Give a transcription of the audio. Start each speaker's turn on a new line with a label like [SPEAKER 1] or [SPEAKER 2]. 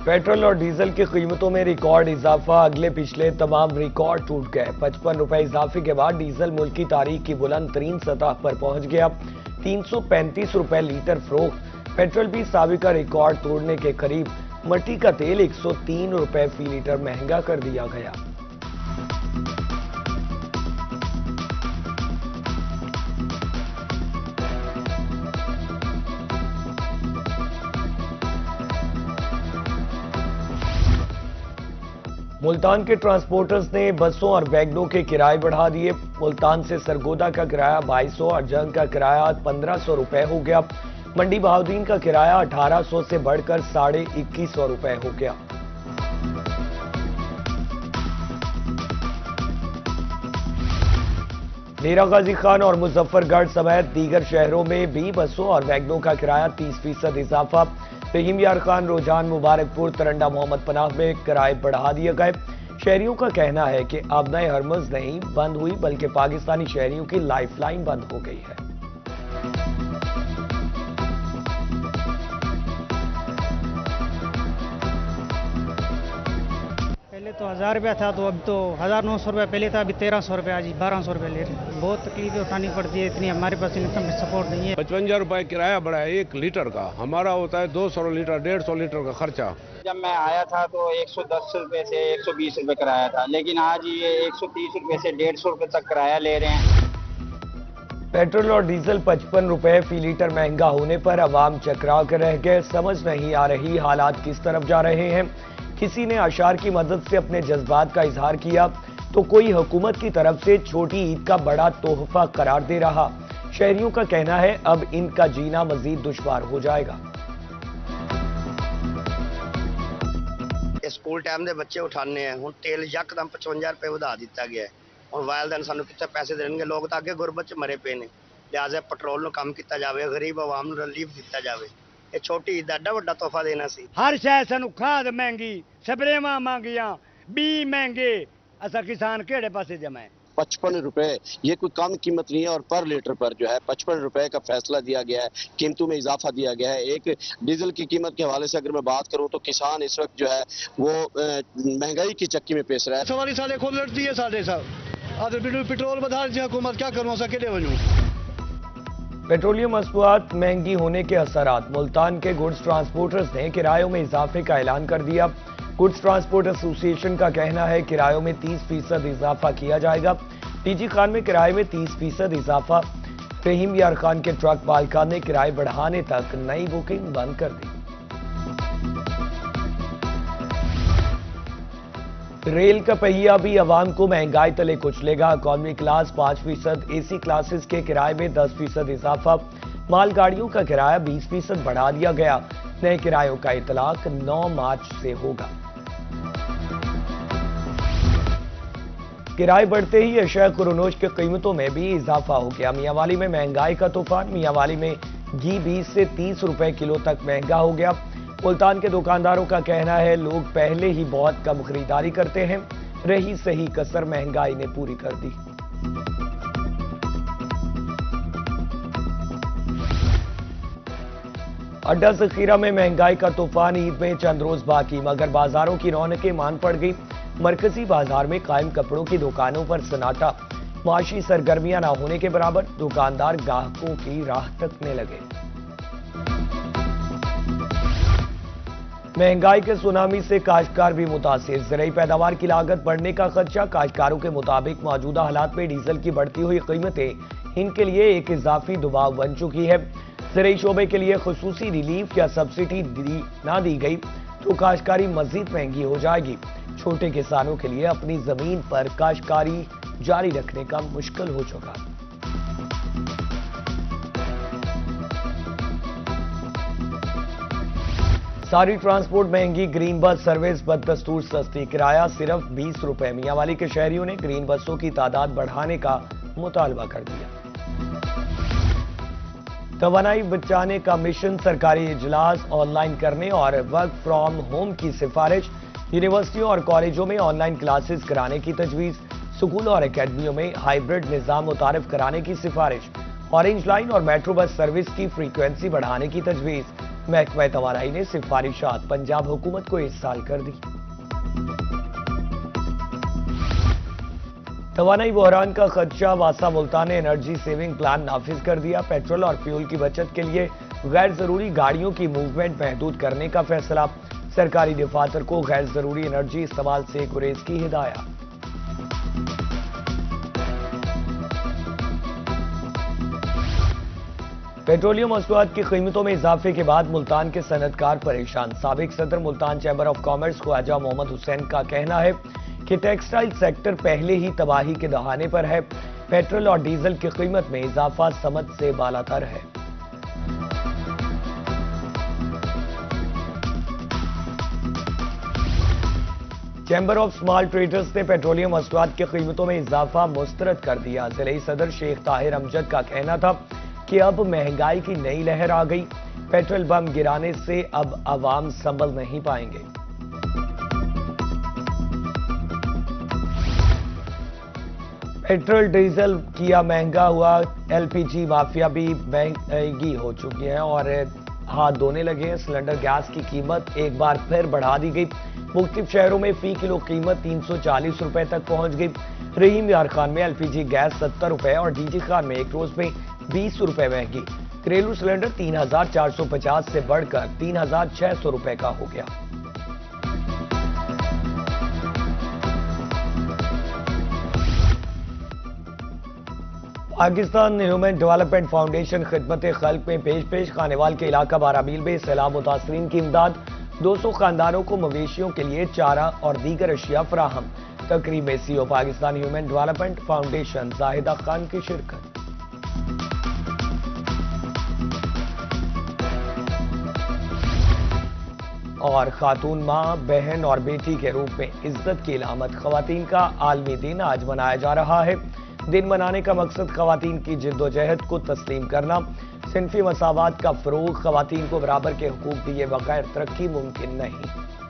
[SPEAKER 1] Petrol और diesel की कीमतों में रिकॉर्ड इजाफा, अगले पिछले तमाम रिकॉर्ड टूट गए। 55 रुपए इजाफे के बाद डीजल मुल्क की तारीख की बुलंद तरीन सतह पर पहुंच गया। 335 रुपए लीटर फरोख्त। पेट्रोल भी साबिका रिकॉर्ड तोड़ने के करीब। मट्टी का तेल 103 रुपए फी लीटर महंगा कर दिया गया। मुल्तान के ट्रांसपोर्टर्स ने बसों और वैगनों के किराए बढ़ा दिए। मुल्तान से सरगोदा का किराया 2200 और जंग का किराया 1500 रुपए हो गया। मंडी बहाउद्दीन का किराया 1800 से बढ़कर 2150 रुपए हो गया। डेरा गाजी खान और मुजफ्फरगढ़ समेत दीगर शहरों में भी बसों और वैगनों का किराया 30% इजाफा। रहीम यार खान, रोजान, मुबारकपुर, तरंडा, मोहम्मद पनाह में किराए बढ़ा दिए गए। शहरियों का कहना है कि अब नए हरमज नहीं बंद हुई बल्कि पाकिस्तानी शहरियों की लाइफलाइन बंद हो गई है।
[SPEAKER 2] पहले तो 1000 रुपया था, तो अब तो 1900 रुपया पहले था, अभी 1300 रुपया, आज 1200 रुपया ले रहे हैं। बहुत तकलीफें उठानी पड़ती है, इतनी हमारे पास इनकम सपोर्ट नहीं है।
[SPEAKER 3] 55 रुपए किराया बढ़ा है 1 लीटर का। हमारा होता है 200 लीटर 150 लीटर का खर्चा।
[SPEAKER 4] जब मैं आया था तो 110 रुपए से 120 रुपए किराया था, लेकिन आज ये 130 रुपए से 150 रुपए तक किराया ले रहे हैं।
[SPEAKER 1] पेट्रोल और डीजल 55 रुपए फी लीटर महंगा होने पर अवाम चकरा कर रह गए। समझ नहीं आ रही हालात किस तरफ जा रहे हैं। किसी ने अशार की मदद से अपने जज्बात का इजहार किया तो कोई हुकूमत की तरफ से छोटी ईद का बड़ा तोहफा करार दे रहा। शहरियों का कहना है अब इनका जीना मजीद दुश्वार हो जाएगा।
[SPEAKER 5] स्कूल टाइम के बच्चे उठाने हैं, हुण तेल यकदम 55 रुपए वधा दिता गया है। और वालदैन सानू कित्थे पैसे देणगे, लोग तो अगे गुरबत च मरे पे ने। लिहाजा पेट्रोल नूं कम किया जाए, गरीब आवाम नूं रिलीफ दिता जाए। ये छोटी ईद एडा वड्डा तोहफा देना सी।
[SPEAKER 6] हर शय सानू खाद महंगी, स्प्रेवां महंगियां, बी महंगे, असा किसान केड़े पासे जमाए।
[SPEAKER 7] 55 रुपए ये कोई कम कीमत नहीं है और पर लीटर पर जो है 55 रुपए का फैसला दिया गया है। कीमतों में इजाफा दिया गया है। एक डीजल की कीमत के हवाले से अगर मैं बात करूं तो किसान इस वक्त जो है वो महंगाई की चक्की में पेश रहा है।
[SPEAKER 8] सवारी साले खोल लड़ती है साढ़े साहब आधे पेट्रोल बता दी हुकूमत क्या करूं सा के वजू।
[SPEAKER 1] पेट्रोलियम मसनूआत महंगी होने के असरात। मुल्तान के गुड्स ट्रांसपोर्टर्स ने किरायों में इजाफे का ऐलान कर दिया। गुड्स ट्रांसपोर्ट एसोसिएशन का कहना है किरायों में 30% इजाफा किया जाएगा। टीजी खान में किराए में 30% इजाफा। रहीम यार खान के ट्रक मालिकान ने किराए बढ़ाने तक नई बुकिंग बंद कर दी। रेल का पहिया भी अवाम को महंगाई तले कुचलेगा। इकॉनमी क्लास 5%, एसी क्लासेस के किराए में 10% इजाफा। मालगाड़ियों का किराया 20% बढ़ा दिया गया। नए किरायों का इतलाक 9 मार्च से होगा। किराए बढ़ते ही अशया कुरनोश की कीमतों में भी इजाफा हो गया। मियांवाली में महंगाई का तूफान। मियांवाली में घी 20 से 30 रुपए किलो तक महंगा हो गया। मुल्तान के दुकानदारों का कहना है लोग पहले ही बहुत कम खरीदारी करते हैं, रही सही कसर महंगाई ने पूरी कर दी। अड्डा जखीरा में महंगाई का तूफान। ईद में चंद रोज बाकी मगर बाजारों की रौनकें मान पड़ गई। मरकजी बाजार में कायम कपड़ों की दुकानों पर सन्नाटा। माशी सरगर्मियां ना होने के बराबर। दुकानदार ग्राहकों की राह तकने लगे। महंगाई के सुनामी से काश्तकार भी मुतासिर। ज़राई पैदावार की लागत बढ़ने का खदशा। काश्तकारों के मुताबिक मौजूदा हालात में डीजल की बढ़ती हुई कीमतें इनके लिए एक इजाफी दबाव बन चुकी है। ज़राई शोबे के लिए खुसूसी रिलीफ या सब्सिडी ना दी गई तो काश्तकारी मजीद महंगी हो जाएगी। छोटे किसानों के लिए अपनी जमीन पर काश्तकारी जारी रखने का मुश्किल हो चुका। सारी ट्रांसपोर्ट महंगी। ग्रीन बस सर्विस बददस्तूर सस्ती। किराया सिर्फ 20 रुपए। मियांवाली के शहरियों ने ग्रीन बसों की तादाद बढ़ाने का मुतालबा कर दिया। तवानाई बचाने का मिशन। सरकारी इजलास ऑनलाइन करने और वर्क फ्रॉम होम की सिफारिश। यूनिवर्सिटियों और कॉलेजों में ऑनलाइन क्लासेस कराने की तजवीज। स्कूल और एकेडमियों में हाइब्रिड निजाम मुतारिफ कराने की सिफारिश। ऑरेंज लाइन और मेट्रो बस सर्विस की फ्रीक्वेंसी बढ़ाने की तजवीज। महकमा तवानाई ने सिफारिशात पंजाब हुकूमत को इस साल कर दी। तवानाई बहरान का खदशा, वासा मुल्तान ने एनर्जी सेविंग प्लान नाफिज कर दिया। पेट्रोल और फ्यूल की बचत के लिए गैर जरूरी गाड़ियों की मूवमेंट महदूद करने का फैसला। सरकारी दफातर को गैर जरूरी एनर्जी इस्तेमाल से गुरेज की हिदायत। पेट्रोलियम मसनूआत की कीमतों में इजाफे के बाद मुल्तान के सनतकार परेशान। साबिक सदर Multan chamber of commerce Khwaja Mohammad Hussain का कहना है कि टेक्सटाइल सेक्टर पहले ही तबाही के दहाने पर है। पेट्रोल और डीजल की कीमत में इजाफा समझ से बालातर है। चैम्बर ऑफ स्मॉल ट्रेडर्स ने पेट्रोलियम मसनूआत की कीमतों में इजाफा मुस्तरद कर दिया। जिले सदर शेख ताहिर अमजद का कहना था कि अब महंगाई की नई लहर आ गई। पेट्रोल बम गिराने से अब आवाम संभल नहीं पाएंगे। पेट्रोल डीजल किया महंगा हुआ, एलपीजी माफिया भी महंगी हो चुकी है और हाथ धोने लगे हैं। सिलेंडर गैस की कीमत एक बार फिर बढ़ा दी गई। मुख्तलिफ शहरों में फी किलो कीमत 340 रुपए तक पहुंच गई। रहीम यार खान में एलपीजी गैस 70 रुपए और डीजी खान में एक रोज में 20 रुपए महंगी। घरेलू सिलेंडर 3450 से बढ़कर 3600 रुपए का हो गया। पाकिस्तान ह्यूमन डेवलपमेंट फाउंडेशन खिदमत खल्क में पेश खानेवाल के इलाका बारामील में सैलाब मुतासरीन की इमदाद। 200 खानदानों को मवेशियों के लिए चारा और दीगर अशिया फराहम। तकरीब में CEO Pakistan human development foundation Zahida Khan की शिरकत। और खातून मां, बहन और बेटी के रूप में इज्जत की इलामत खवातीन का आलमी दिन आज मनाया जा रहा है। दिन मनाने का मकसद खवातीन की जिद्दोजहद को तस्लीम करना, सिनफी मसावात का फरोग, खवातीन को बराबर के हुकूक दिए बगैर तरक्की मुमकिन नहीं।